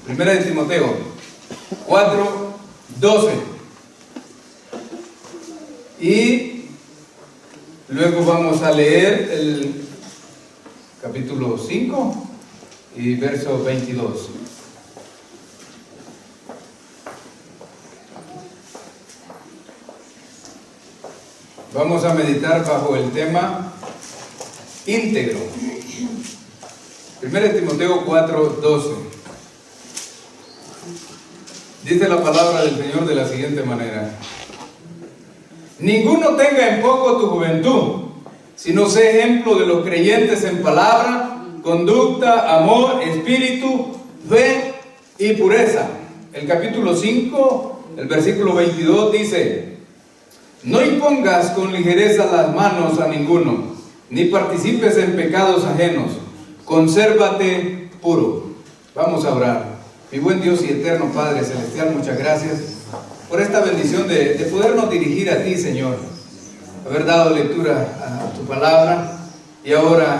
Primera de Timoteo 4:12. Y luego vamos a leer el capítulo 5 y verso 22. Vamos a meditar bajo el tema íntegro. 1 Timoteo 4:12. Dice la palabra del Señor de la siguiente manera: ninguno tenga en poco tu juventud, sino sé ejemplo de los creyentes en palabra, conducta, amor, espíritu, fe y pureza. El capítulo 5, el versículo 22 dice: no impongas con ligereza las manos a ninguno, ni participes en pecados ajenos, consérvate puro. Vamos a orar. Mi buen Dios y eterno Padre Celestial, muchas gracias por esta bendición de podernos dirigir a ti, Señor, haber dado lectura a tu palabra, y ahora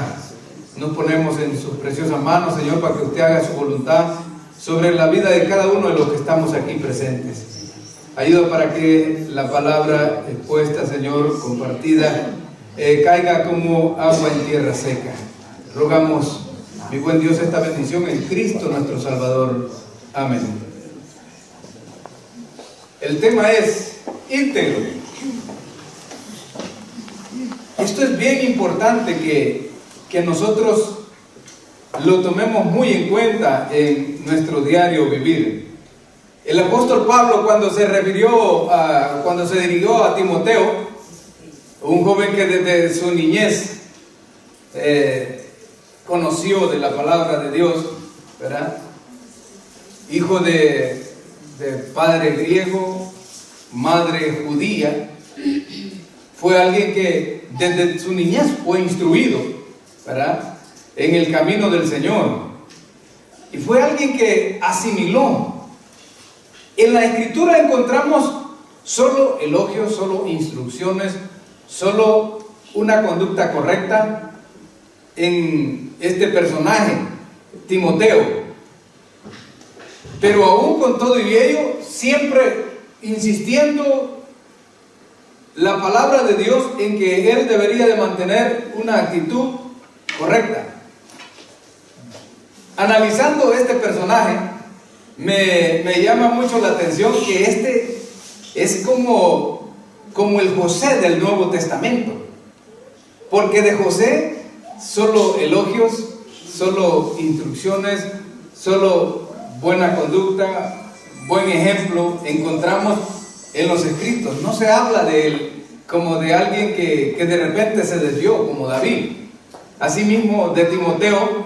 nos ponemos en sus preciosas manos, Señor, para que usted haga su voluntad sobre la vida de cada uno de los que estamos aquí presentes. Ayuda para que la palabra expuesta, Señor, compartida, caiga como agua en tierra seca. Rogamos, mi buen Dios, esta bendición en Cristo nuestro Salvador. Amén. El tema es íntegro. Esto es bien importante que nosotros lo tomemos muy en cuenta en nuestro diario vivir. El apóstol Pablo, cuando se dirigió a Timoteo, un joven que desde su niñez conoció de la palabra de Dios, ¿verdad? Hijo de padre griego, madre judía, fue alguien que desde su niñez fue instruido, ¿verdad?, en el camino del Señor, y fue alguien que asimiló. En la Escritura encontramos solo elogios, solo instrucciones, solo una conducta correcta en este personaje, Timoteo. Pero aún con todo y ello, siempre insistiendo la palabra de Dios en que él debería de mantener una actitud correcta. Analizando este personaje, me llama mucho la atención que este es como el José del Nuevo Testamento, porque de José solo elogios, solo instrucciones, solo buena conducta, buen ejemplo encontramos en los escritos. No se habla de él como de alguien que de repente se desvió, como David. Asimismo, de Timoteo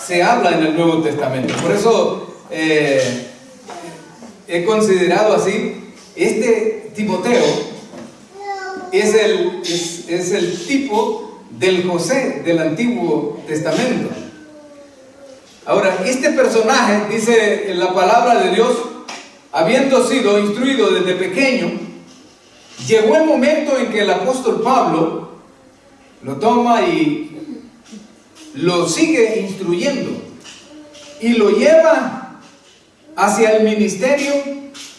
se habla en el Nuevo Testamento. Por eso he considerado así, este Timoteo es el tipo del José del Antiguo Testamento. Ahora, este personaje, dice en la palabra de Dios, habiendo sido instruido desde pequeño, llegó el momento en que el apóstol Pablo lo toma y lo sigue instruyendo y lo lleva hacia el ministerio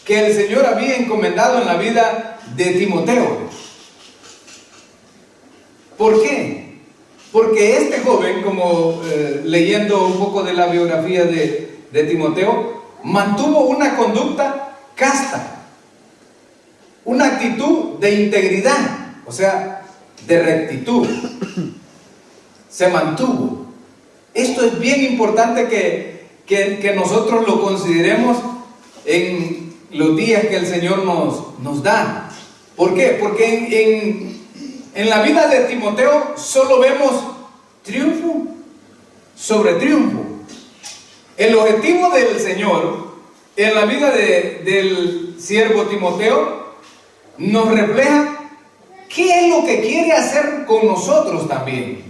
que el Señor había encomendado en la vida de Timoteo. ¿Por qué? Porque este joven, como leyendo un poco de la biografía de Timoteo, mantuvo una conducta casta, una actitud de integridad, o sea, de rectitud. Se mantuvo. Esto es bien importante que nosotros lo consideremos en los días que el Señor nos da. ¿Por qué? Porque en la vida de Timoteo solo vemos triunfo sobre triunfo. El objetivo del Señor en la vida del siervo Timoteo nos refleja qué es lo que quiere hacer con nosotros también.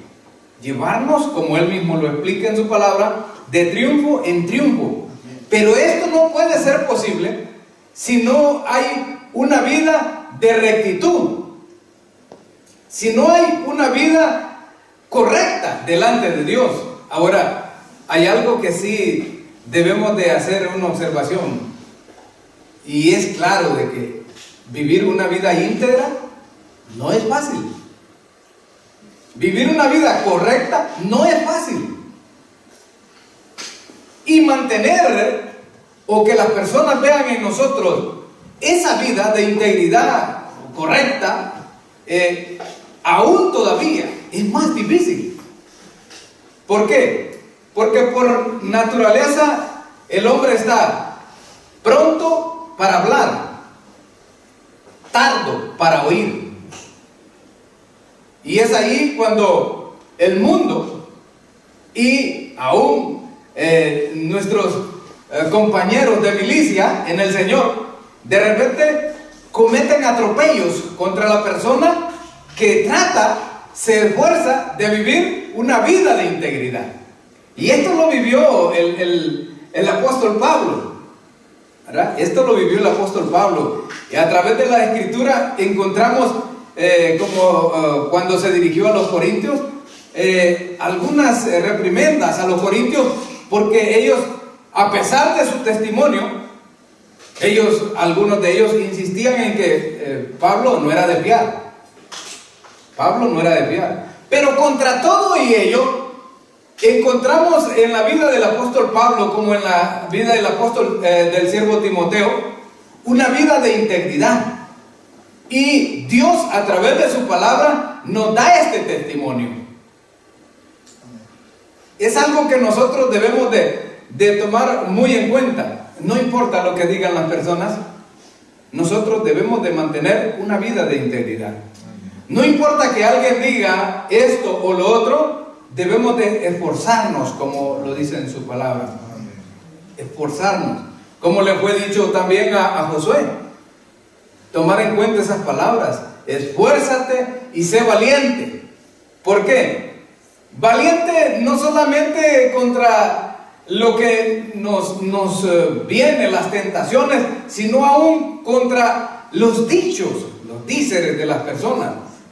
Llevarnos, como él mismo lo explica en su palabra, de triunfo en triunfo. Pero esto no puede ser posible si no hay una vida de rectitud, si no hay una vida correcta delante de Dios. Ahora, hay algo que sí debemos de hacer una observación, y es claro de que vivir una vida íntegra no es fácil. Vivir una vida correcta no es fácil. Y mantener, o que las personas vean en nosotros esa vida de integridad correcta, aún todavía es más difícil. ¿Por qué? Porque por naturaleza el hombre está pronto para hablar, tardo para oír. Y es ahí cuando el mundo y aún nuestros compañeros de milicia en el Señor de repente cometen atropellos contra la persona que se esfuerza de vivir una vida de integridad. Y esto lo vivió el apóstol Pablo, ¿verdad? Esto lo vivió el apóstol Pablo. Y a través de la Escritura encontramos, cuando se dirigió a los corintios, algunas reprimendas a los corintios, porque ellos, a pesar de su testimonio, algunos de ellos insistían en que Pablo no era de fiar. Pablo no era de fiar. Pero contra todo y ello, encontramos en la vida del apóstol Pablo, como en la vida del apóstol del siervo Timoteo, una vida de integridad. Y Dios, a través de su palabra, nos da este testimonio. Es algo que nosotros debemos de tomar muy en cuenta. No importa lo que digan las personas, nosotros debemos de mantener una vida de integridad. No importa que alguien diga esto o lo otro, debemos de esforzarnos, como lo dice en su palabra. Esforzarnos, como le fue dicho también a Josué. Tomar en cuenta esas palabras. Esfuérzate y sé valiente. ¿Por qué? Valiente no solamente contra lo que nos viene, las tentaciones, sino aún contra los dichos, los díceres de las personas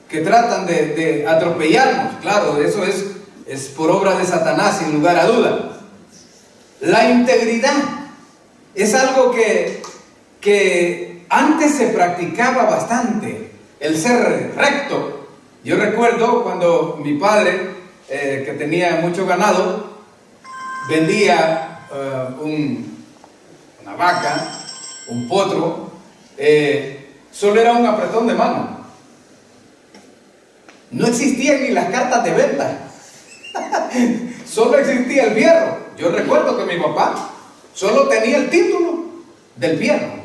que tratan de atropellarnos. Claro, eso es por obra de Satanás, sin lugar a duda. La integridad es algo que antes se practicaba bastante, el ser recto. Yo recuerdo cuando mi padre, que tenía mucho ganado, vendía una vaca, un potro, solo era un apretón de mano. No existían ni las cartas de venta. Solo existía el fierro. Yo recuerdo que mi papá solo tenía el título del fierro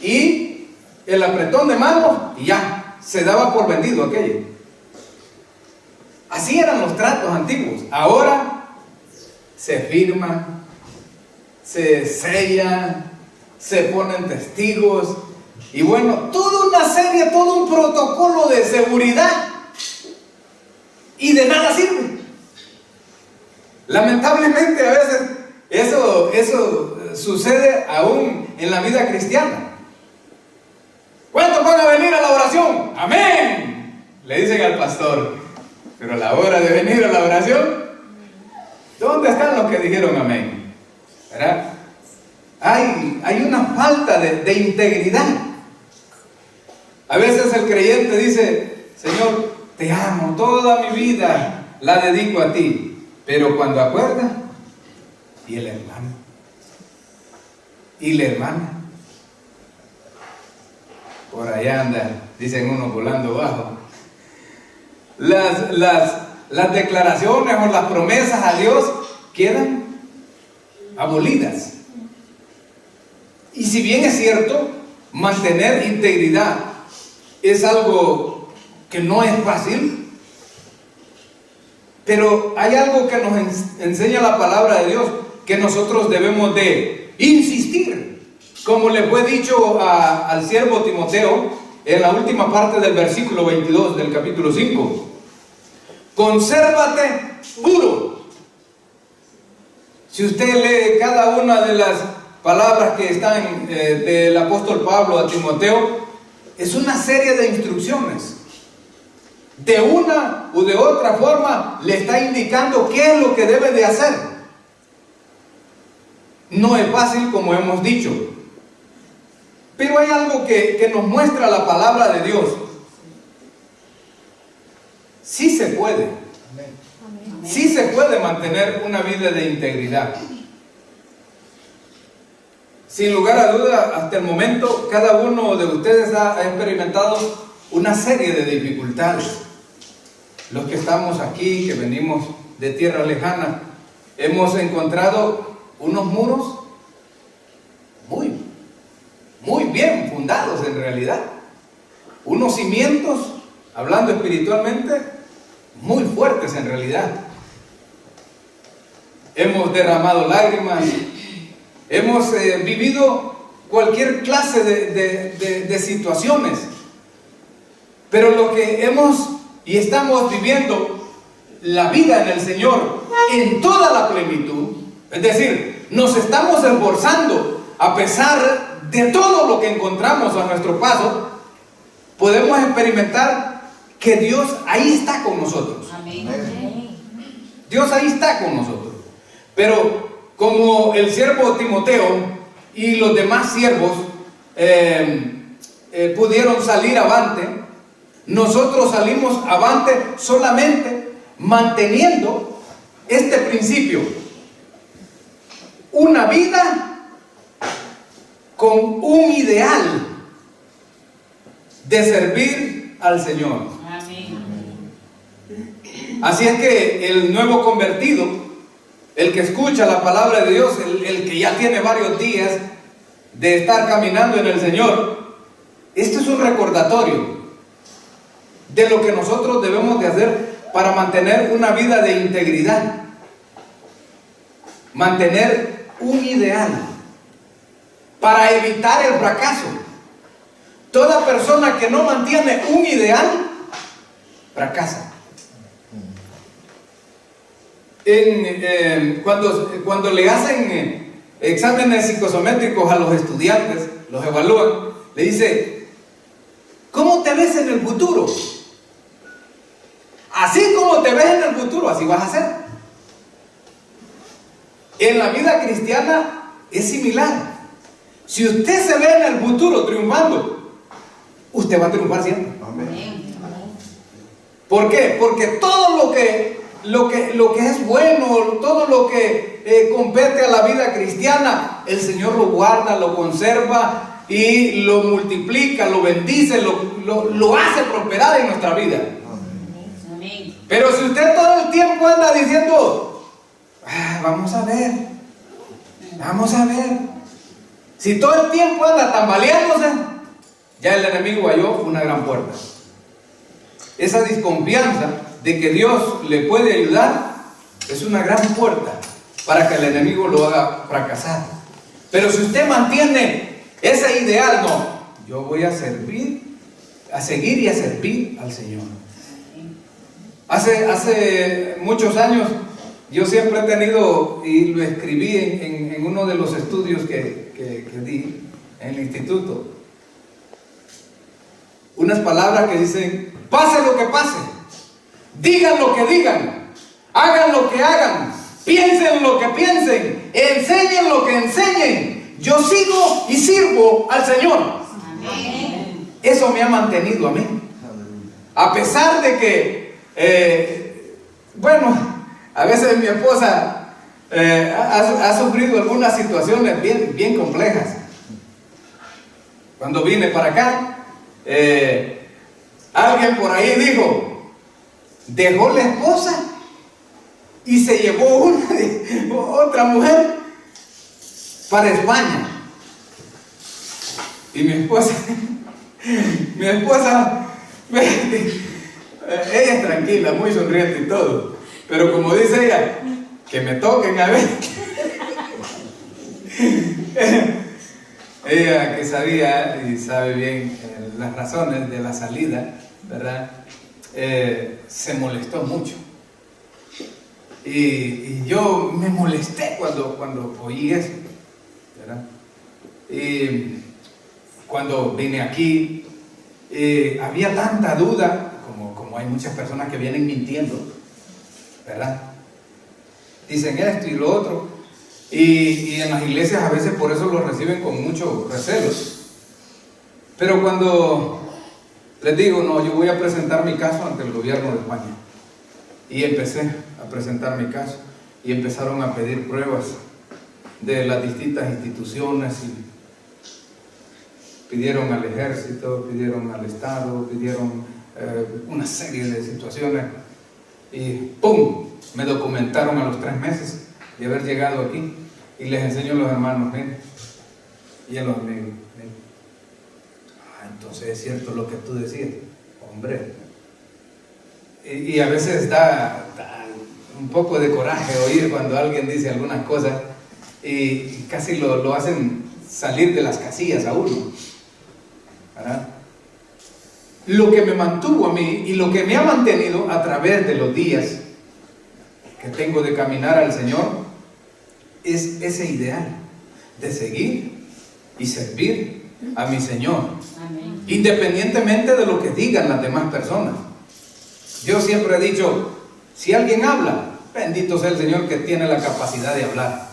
y el apretón de mano, y ya se daba por vendido aquello. Así eran los tratos antiguos. Ahora se firma, se sella, se ponen testigos, y bueno, toda una serie, todo un protocolo de seguridad, y de nada sirve. Lamentablemente a veces eso sucede aún en la vida cristiana. ¿Cuántos van a venir a la oración? ¡Amén!, le dicen al pastor. Pero a la hora de venir a la oración, ¿dónde están los que dijeron amén? ¿Verdad? Hay una falta de integridad. A veces el creyente dice: Señor, te amo, toda mi vida la dedico a ti. Pero cuando acuerda, y el hermano, y la hermana, por allá anda, dicen unos volando bajo. Las declaraciones o las promesas a Dios quedan abolidas. Y si bien es cierto, mantener integridad es algo que no es fácil, pero hay algo que nos enseña la palabra de Dios, que nosotros debemos de insistir, como le fue dicho al siervo Timoteo en la última parte del versículo 22 del capítulo 5. Consérvate puro. Si usted lee cada una de las palabras que están del apóstol Pablo a Timoteo, es una serie de instrucciones. De una u de otra forma le está indicando qué es lo que debe de hacer. No es fácil, como hemos dicho. Pero hay algo que nos muestra la palabra de Dios. Sí se puede. Sí se puede mantener una vida de integridad. Sin lugar a duda, hasta el momento, cada uno de ustedes ha experimentado una serie de dificultades. Los que estamos aquí, que venimos de tierra lejana, hemos encontrado unos muros muy bien fundados en realidad. Unos cimientos, hablando espiritualmente, muy fuertes en realidad. Hemos derramado lágrimas, hemos vivido cualquier clase de situaciones, pero lo que hemos y estamos viviendo, la vida en el Señor en toda la plenitud, es decir, nos estamos esforzando a pesar de todo lo que encontramos a nuestro paso, podemos experimentar que Dios ahí está con nosotros. Amén. Dios ahí está con nosotros. Pero como el siervo Timoteo y los demás siervos pudieron salir avante, nosotros salimos avante solamente manteniendo este principio: una vida con un ideal de servir al Señor. Amén. Así es que el nuevo convertido, el que escucha la palabra de Dios, el que ya tiene varios días de estar caminando en el Señor, esto es un recordatorio de lo que nosotros debemos de hacer para mantener una vida de integridad, mantener un ideal, para evitar el fracaso. Toda persona que no mantiene un ideal, fracasa. Cuando le hacen exámenes psicosométricos a los estudiantes, los evalúan, le dice: ¿cómo te ves en el futuro? Así como te ves en el futuro, así vas a ser. En la vida cristiana es similar. Si usted se ve en el futuro triunfando, usted va a triunfar siempre. Amén. ¿Por qué? Porque todo lo que es bueno, todo lo que compete a la vida cristiana, el Señor lo guarda, lo conserva y lo multiplica, lo bendice, lo hace prosperar en nuestra vida. Amén. Pero si usted todo el tiempo anda diciendo: vamos a ver, si todo el tiempo anda tambaleándose, ya el enemigo halló una gran puerta. Esa desconfianza de que Dios le puede ayudar es una gran puerta para que el enemigo lo haga fracasar. Pero si usted mantiene ese ideal, no, yo voy a seguir y a servir al Señor. Hace muchos años yo siempre he tenido, y lo escribí en uno de los estudios que di en el instituto, unas palabras que dicen: pase lo que pase, digan lo que digan, hagan lo que hagan, piensen lo que piensen, enseñen lo que enseñen, yo sigo y sirvo al Señor. Amén. Eso me ha mantenido a mí. A pesar de que, a veces mi esposa ha sufrido algunas situaciones bien complejas. Cuando vine para acá, alguien por ahí dijo: dejó la esposa y se llevó otra mujer para España. Y mi esposa, ella es tranquila, muy sonriente y todo, pero como dice ella, que me toquen a ver. Ella, que sabía y sabe bien las razones de la salida, ¿verdad? Se molestó mucho. Y yo me molesté cuando oí eso, ¿verdad? Y cuando vine aquí, había tanta duda, como hay muchas personas que vienen mintiendo, ¿verdad? Dicen esto y lo otro, Y en las iglesias a veces por eso los reciben con mucho recelo. Pero cuando les digo, no, yo voy a presentar mi caso ante el gobierno de España. Y empecé a presentar mi caso. Y empezaron a pedir pruebas de las distintas instituciones. Y pidieron al ejército, pidieron al Estado, pidieron una serie de situaciones. Y ¡pum! Me documentaron a los 3 meses de haber llegado aquí. Y les enseño a los hermanos, miren. Y a los amigos, miren. Entonces es cierto lo que tú decías, hombre. Y a veces da un poco de coraje oír cuando alguien dice algunas cosas y casi lo hacen salir de las casillas a uno, ¿verdad? Lo que me mantuvo a mí y lo que me ha mantenido a través de los días que tengo de caminar al Señor es ese ideal de seguir y servir a mi Señor. Amén. Independientemente de lo que digan las demás personas. Yo siempre he dicho, si alguien habla, bendito sea el Señor que tiene la capacidad de hablar.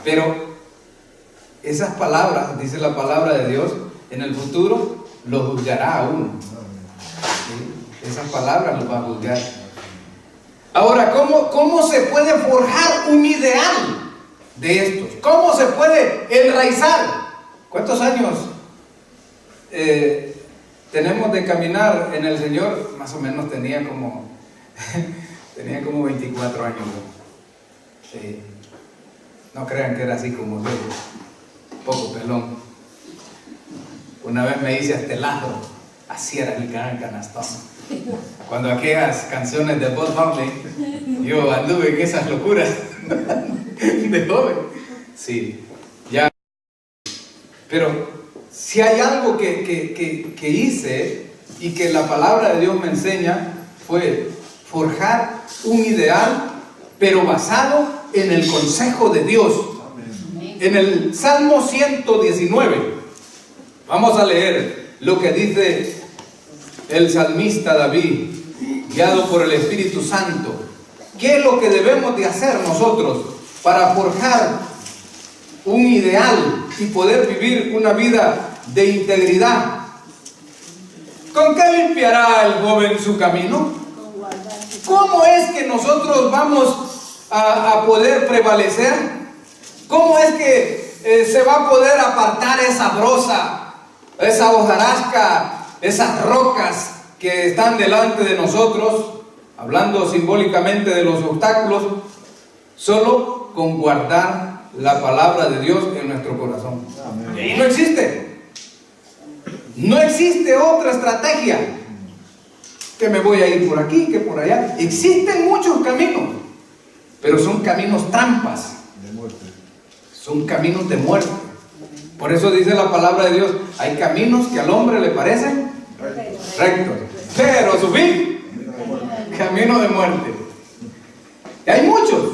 Pero esas palabras, dice la palabra de Dios, en el futuro lo juzgará a uno. ¿Sí? Esas palabras lo va a juzgar. Ahora, ¿cómo se puede forjar un ideal de estos? ¿Cómo se puede enraizar? ¿Cuántos años tenemos de caminar en el Señor? Más o menos tenía como 24 años. Sí. No crean que era así como yo, poco pelón. Una vez me hice hasta el lado, así era el gran canastón. Cuando aquellas canciones de Bob Marley, yo anduve en esas locuras de joven. Sí, ya. Pero si hay algo que hice y que la palabra de Dios me enseña, fue forjar un ideal, pero basado en el consejo de Dios. En el Salmo 119, vamos a leer lo que dice el salmista David, guiado por el Espíritu Santo. ¿Qué es lo que debemos de hacer nosotros para forjar un ideal y poder vivir una vida de integridad? ¿Con qué limpiará el joven su camino? ¿Cómo es que nosotros vamos a poder prevalecer? ¿Cómo es que se va a poder apartar esa brosa, esa hojarasca, esas rocas que están delante de nosotros, hablando simbólicamente de los obstáculos? Solo con guardar la palabra de Dios en nuestro corazón. Y no existe otra estrategia. Que me voy a ir por aquí, que por allá. Existen muchos caminos, pero son caminos trampas, de muerte. Son caminos de muerte. Por eso dice la palabra de Dios, hay caminos que al hombre le parecen rectos, pero su fin, camino de muerte. Y hay muchos,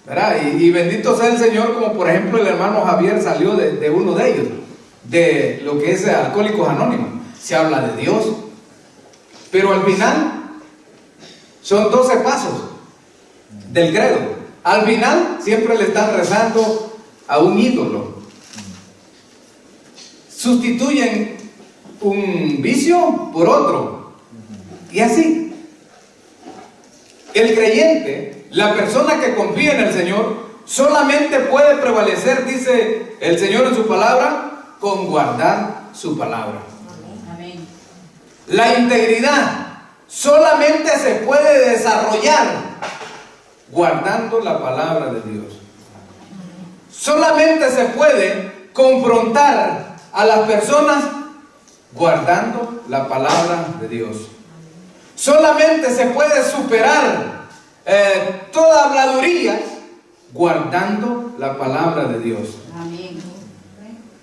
¿verdad? Y bendito sea el Señor, como por ejemplo el hermano Javier salió de uno de ellos, de lo que es Alcohólicos Anónimos. Se habla de Dios, pero al final son 12 pasos del credo. Al final siempre le están rezando a un ídolo. Sustituyen un vicio por otro. Y así. El creyente, la persona que confía en el Señor, solamente puede prevalecer, dice el Señor en su palabra, con guardar su palabra. Amén. La integridad solamente se puede desarrollar guardando la palabra de Dios. Solamente se puede confrontar a las personas guardando la palabra de Dios. Solamente se puede superar toda habladuría guardando la palabra de Dios. Amén.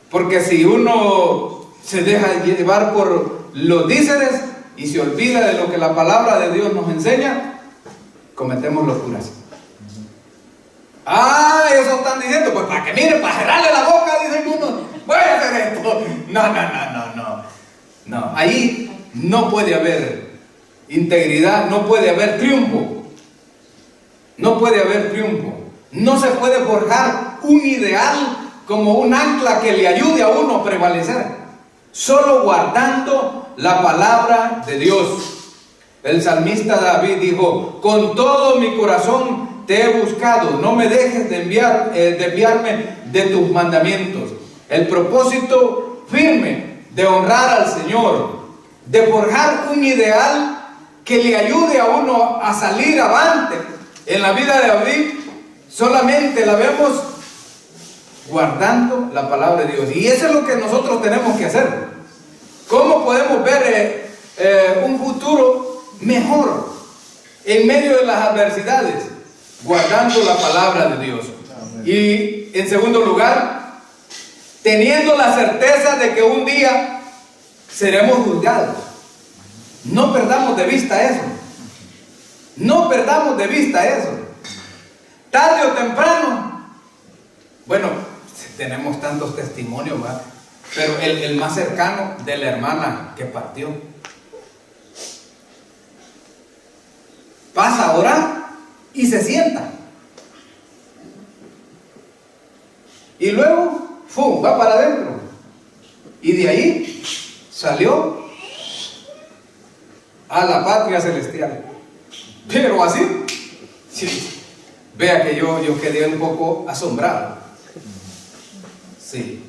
Porque si uno se deja llevar por los díceres y se olvida de lo que la palabra de Dios nos enseña, cometemos locuras. Eso están diciendo, pues para que mire, para cerrarle la boca, dicen uno, voy a hacer esto. No, ahí no puede haber integridad, no puede haber triunfo. No puede haber triunfo. No se puede forjar un ideal como un ancla que le ayude a uno a prevalecer, solo guardando la palabra de Dios. El salmista David dijo: con todo mi corazón te he buscado, no me dejes desviarme de tus mandamientos. El propósito firme de honrar al Señor, de forjar un ideal que le ayude a uno a salir avante en la vida de David, solamente la vemos guardando la palabra de Dios. Y eso es lo que nosotros tenemos que hacer. ¿Cómo podemos ver un futuro mejor en medio de las adversidades? Guardando la palabra de Dios. Y en segundo lugar, teniendo la certeza de que un día seremos juzgados. No perdamos de vista eso. No perdamos de vista eso. Tarde o temprano. Bueno, tenemos tantos testimonios, ¿verdad? Pero el más cercano, de la hermana que partió, pasa a orar y se sienta. Y luego, ¡fum!, va para adentro. Y de ahí salió a la patria celestial. Pero así, sí. Vea que yo quedé un poco asombrado. Sí.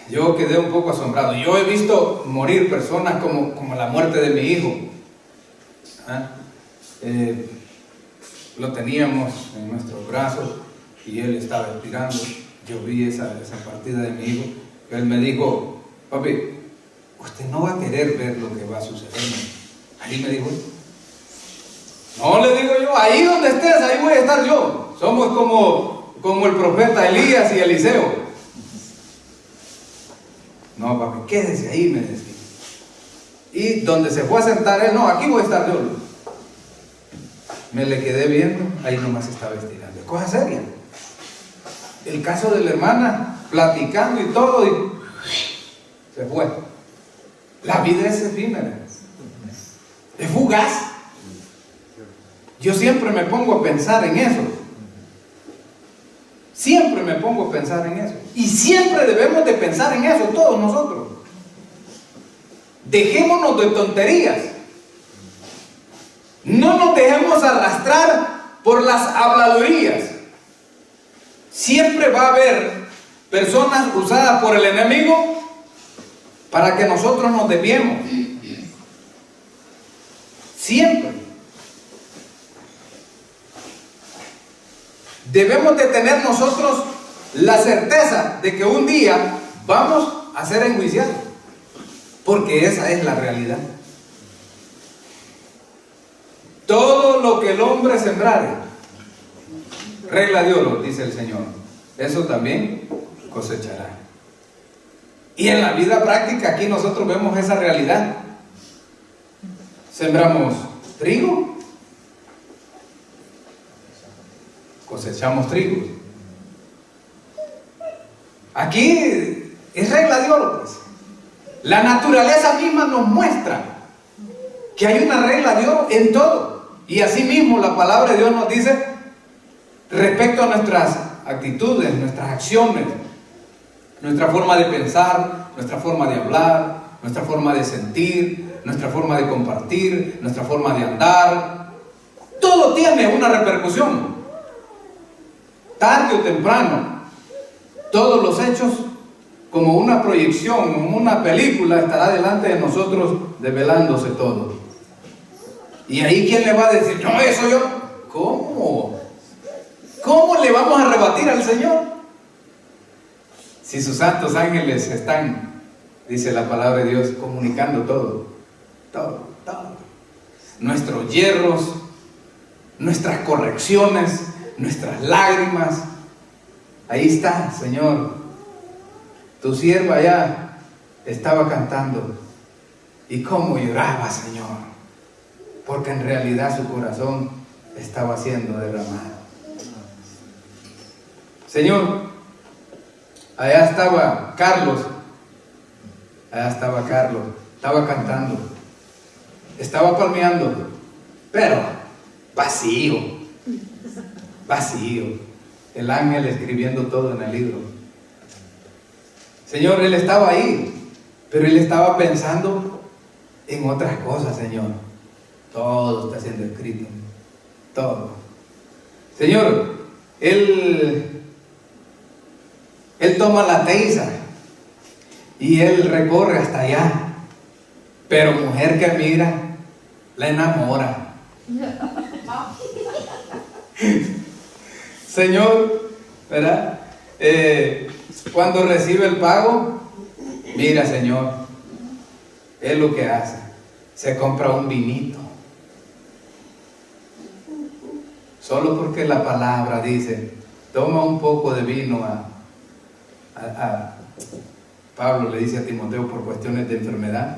Yo quedé un poco asombrado. Yo he visto morir personas como la muerte de mi hijo. Lo teníamos en nuestros brazos y él estaba expirando. Yo vi esa partida de mi hijo. Él me dijo: papi, usted no va a querer ver lo que va a suceder. Ahí me dijo: no, le digo yo, ahí donde estés, ahí voy a estar yo. Somos como el profeta Elías y Eliseo. No, papi, quédese ahí, me decía. Y donde se fue a sentar él: no, aquí voy a estar yo. Me le quedé viendo, ahí nomás estaba estirando. Cosa seria. El caso de la hermana, platicando y todo, y se fue. La vida es efímera, es fugaz. Yo siempre me pongo a pensar en eso. Siempre me pongo a pensar en eso. Y siempre debemos de pensar en eso, todos nosotros. Dejémonos de tonterías. No nos dejemos arrastrar por las habladurías. Siempre va a haber personas usadas por el enemigo para que nosotros nos desviemos. Siempre. Debemos de tener nosotros la certeza de que un día vamos a ser enjuiciados, porque esa es la realidad. Todo lo que el hombre sembrare, regla de oro, dice el Señor, eso también cosechará. Y en la vida práctica aquí nosotros vemos esa realidad. Sembramos trigo, cosechamos trigo. Aquí es regla de oro, pues. La naturaleza misma nos muestra que hay una regla de oro en todo. Y así mismo la palabra de Dios nos dice respecto a nuestras actitudes, nuestras acciones, nuestra forma de pensar, nuestra forma de hablar, nuestra forma de sentir, nuestra forma de compartir, nuestra forma de andar. Todo tiene una repercusión. Tarde o temprano, todos los hechos, como una proyección, como una película, estará delante de nosotros develándose todo. Y ahí, ¿quién le va a decir: no, eso yo? ¿Cómo? ¿Cómo le vamos a rebatir al Señor? Si sus santos ángeles están, dice la palabra de Dios, comunicando todo. Nuestros hierros, nuestras correcciones, nuestras lágrimas. Ahí está, Señor. Tu sierva ya estaba cantando. Y cómo lloraba, Señor, porque en realidad su corazón estaba siendo derramado. Señor, allá estaba Carlos, estaba cantando, estaba palmeando, pero vacío. el ángel escribiendo todo en el libro. Señor, él estaba ahí, pero él estaba pensando en otras cosas, Señor. Todo está siendo escrito, todo. Señor, él toma la teiza y él recorre hasta allá, pero mujer que mira, la enamora. Señor, ¿verdad? Cuando recibe el pago, mira, Señor, es lo que hace, se compra un vinito, solo porque la palabra dice, toma un poco de vino a Pablo le dice a Timoteo por cuestiones de enfermedad,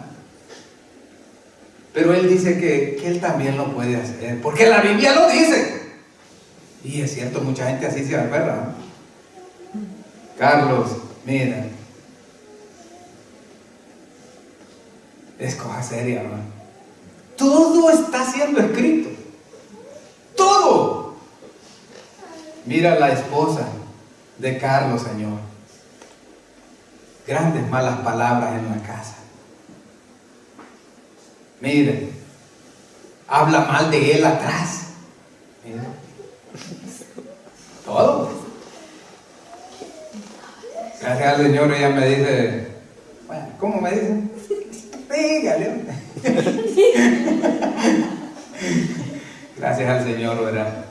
pero él dice que él también lo puede hacer, porque la Biblia lo dice. Y es cierto, mucha gente así se aferra, ¿no? Carlos, mira, es cosa seria, ¿no? Todo está siendo escrito, todo. Mira la esposa de Carlos, Señor, grandes malas palabras en la casa. Miren, habla mal de él atrás. Miren. Todo. Gracias al Señor, ella me dice, bueno, ¿cómo me dice? Dígale. Gracias al Señor, ¿verdad?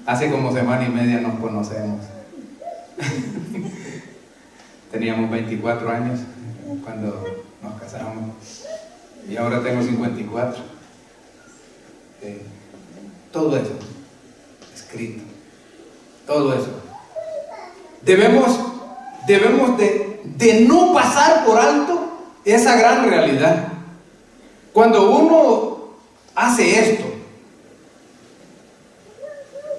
Hace como semana y media nos conocemos. Teníamos 24 años cuando nos casamos y ahora tengo 54. Todo eso escrito, todo eso. Debemos de no pasar por alto esa gran realidad. Cuando uno hace esto,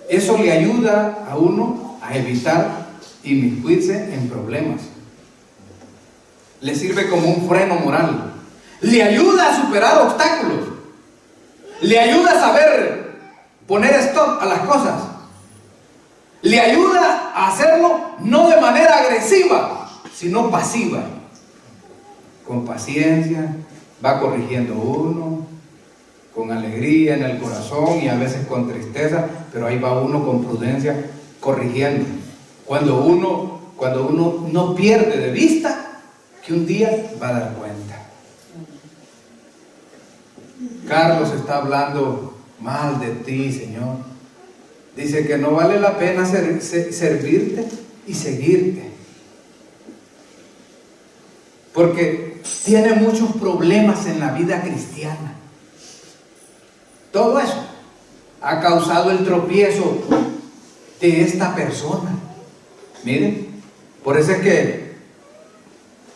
eso le ayuda a uno a evitar inmiscuirse en problemas. Le sirve como un freno moral. Le ayuda a superar obstáculos. Le ayuda a saber poner stop a las cosas. Le ayuda a hacerlo no de manera agresiva, sino pasiva. Con paciencia, va corrigiendo uno, con alegría en el corazón y a veces con tristeza, pero ahí va uno con prudencia corrigiendo. Cuando uno no pierde de vista que un día va a dar cuenta. Carlos está hablando mal de ti, Señor. Dice que no vale la pena servirte y seguirte, porque tiene muchos problemas en la vida cristiana. Todo eso ha causado el tropiezo de esta persona. Miren, por eso es que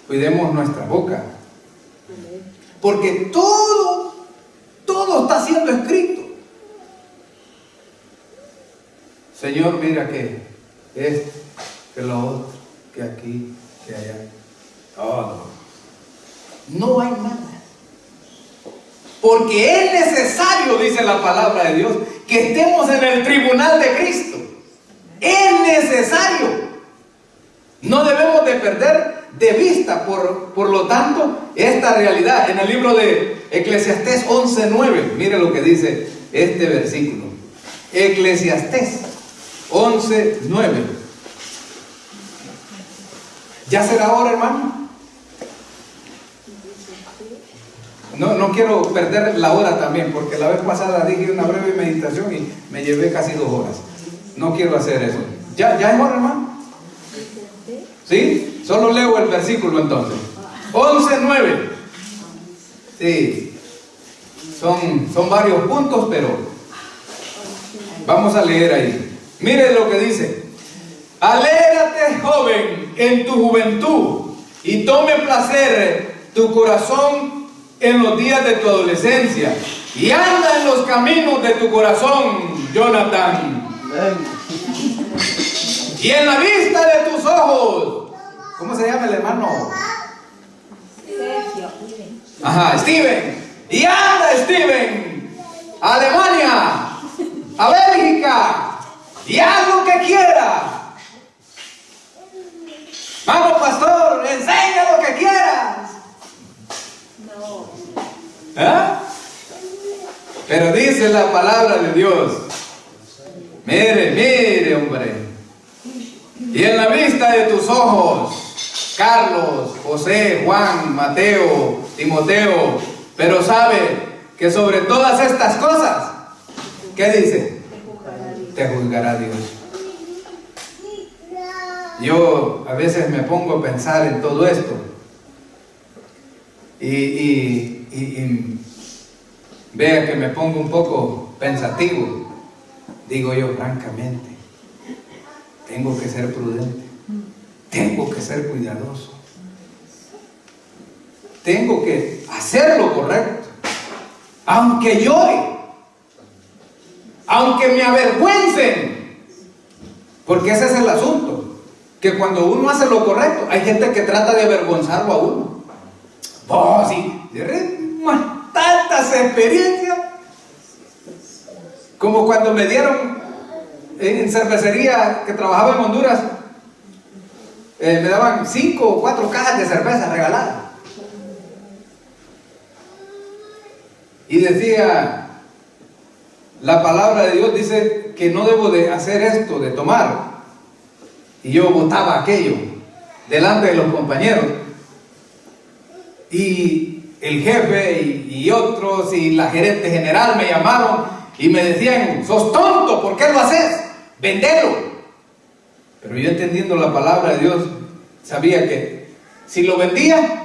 cuidemos nuestra boca, porque todo está siendo escrito. Señor, mira que esto, que lo otro, que aquí, que allá, todo. No hay nada. Porque es necesario, dice la palabra de Dios, que estemos en el tribunal de Cristo. Es necesario. No debemos de perder de vista, por lo tanto, esta realidad. En el libro de Eclesiastés 11:9, mire lo que dice este versículo. Eclesiastés 11:9. ¿Ya será hora, hermano? No quiero perder la hora también, porque la vez pasada dije una breve meditación y me llevé casi 2 horas. No quiero hacer eso. ¿Ya es hora, hermano? ¿Sí? Solo leo el versículo entonces. 11:9. Sí. Son varios puntos, pero vamos a leer ahí. Mire lo que dice. Alégrate, joven, en tu juventud, y tome placer tu corazón en los días de tu adolescencia, y anda en los caminos de tu corazón, Jonathan. Y en la vista de tus ojos. ¿Cómo se llama el hermano? Ajá, Steven. Y anda, Steven, a Alemania, a Bélgica, y haz lo que quiera. ¿Ah? Pero dice la palabra de Dios, mire, mire, hombre, y en la vista de tus ojos, Carlos, José, Juan, Mateo, Timoteo, pero sabe que sobre todas estas cosas, ¿qué dice? Te juzgará Dios. Yo a veces me pongo a pensar en todo esto y vea que me pongo un poco pensativo. Digo yo, francamente, tengo que ser prudente, tengo que ser cuidadoso, tengo que hacer lo correcto, aunque llore, aunque me avergüencen, porque ese es el asunto, que cuando uno hace lo correcto, hay gente que trata de avergonzarlo a uno. Oh, sí, tantas experiencias, como cuando me dieron en cervecería que trabajaba en Honduras, me daban 5 o 4 cajas de cerveza regaladas y decía, la palabra de Dios dice que no debo de hacer esto, de tomar, y yo botaba aquello delante de los compañeros, y el jefe y otros y la gerente general me llamaron y me decían, sos tonto, ¿por qué lo haces? Vendelo. Pero yo, entendiendo la palabra de Dios, sabía que si lo vendía,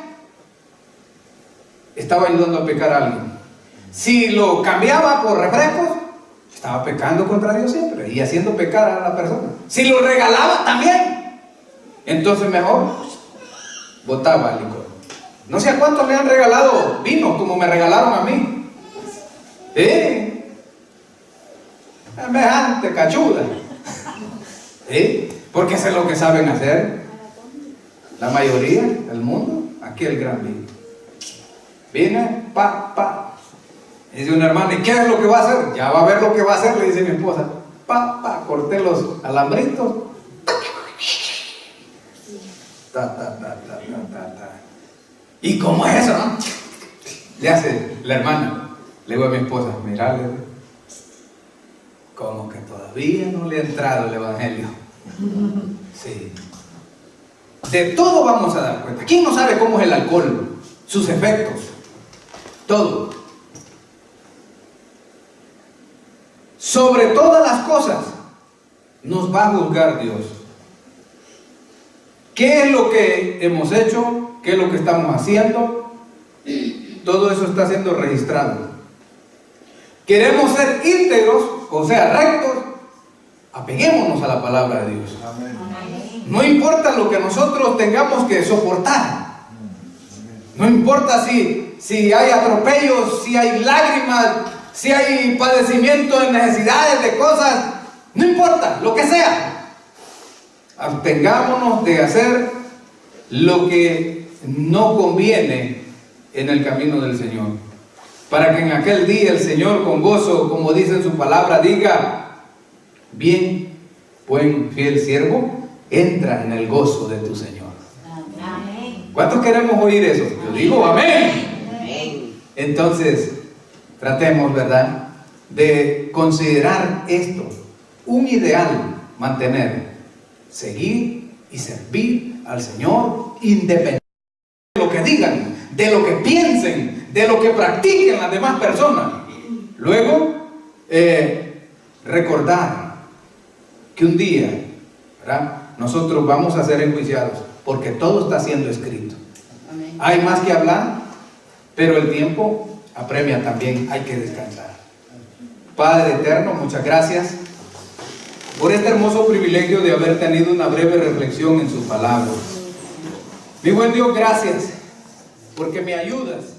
estaba ayudando a pecar a alguien. Si lo cambiaba por refrescos, estaba pecando contra Dios siempre y haciendo pecar a la persona. Si lo regalaba también, entonces mejor botaba el licor. No sé a cuántos le han regalado vino como me regalaron a mí. Semejante cachuda. Porque eso es lo que saben hacer la mayoría del mundo. Aquí el gran vino. Viene, dice una hermana, ¿y qué es lo que va a hacer? Ya va a ver lo que va a hacer, le dice mi esposa. Corté los alambritos. ¿Y cómo es eso, no? Le hace la hermana. Le digo a mi esposa, mira, como que todavía no le ha entrado el evangelio. Sí. De todo vamos a dar cuenta. ¿Quién no sabe cómo es el alcohol? Sus efectos. Todo. Sobre todas las cosas nos va a juzgar Dios. ¿Qué es lo que hemos hecho? ¿Qué es lo que estamos haciendo? Todo eso está siendo registrado. Queremos ser íntegros, o sea, rectos, apeguémonos a la palabra de Dios. No importa lo que nosotros tengamos que soportar. No importa si hay atropellos, si hay lágrimas, si hay padecimiento de necesidades, de cosas. No importa, lo que sea. Abstengámonos de hacer lo que no conviene en el camino del Señor, para que en aquel día el Señor con gozo, como dice en su palabra, diga: bien, buen, fiel siervo, entra en el gozo de tu Señor. Amén. ¿Cuántos queremos oír eso? Yo digo amén. Amén. Entonces, tratemos, ¿verdad?, de considerar esto un ideal, mantener, seguir y servir al Señor independientemente de lo que digan, de lo que piensen, de lo que practiquen las demás personas. Luego, recordar que un día, ¿verdad?, nosotros vamos a ser enjuiciados, porque todo está siendo escrito. Amén. Hay más que hablar, pero el tiempo apremia también, hay que descansar. Padre eterno, muchas gracias por este hermoso privilegio de haber tenido una breve reflexión en su palabra. Mi buen Dios, gracias, porque me ayudas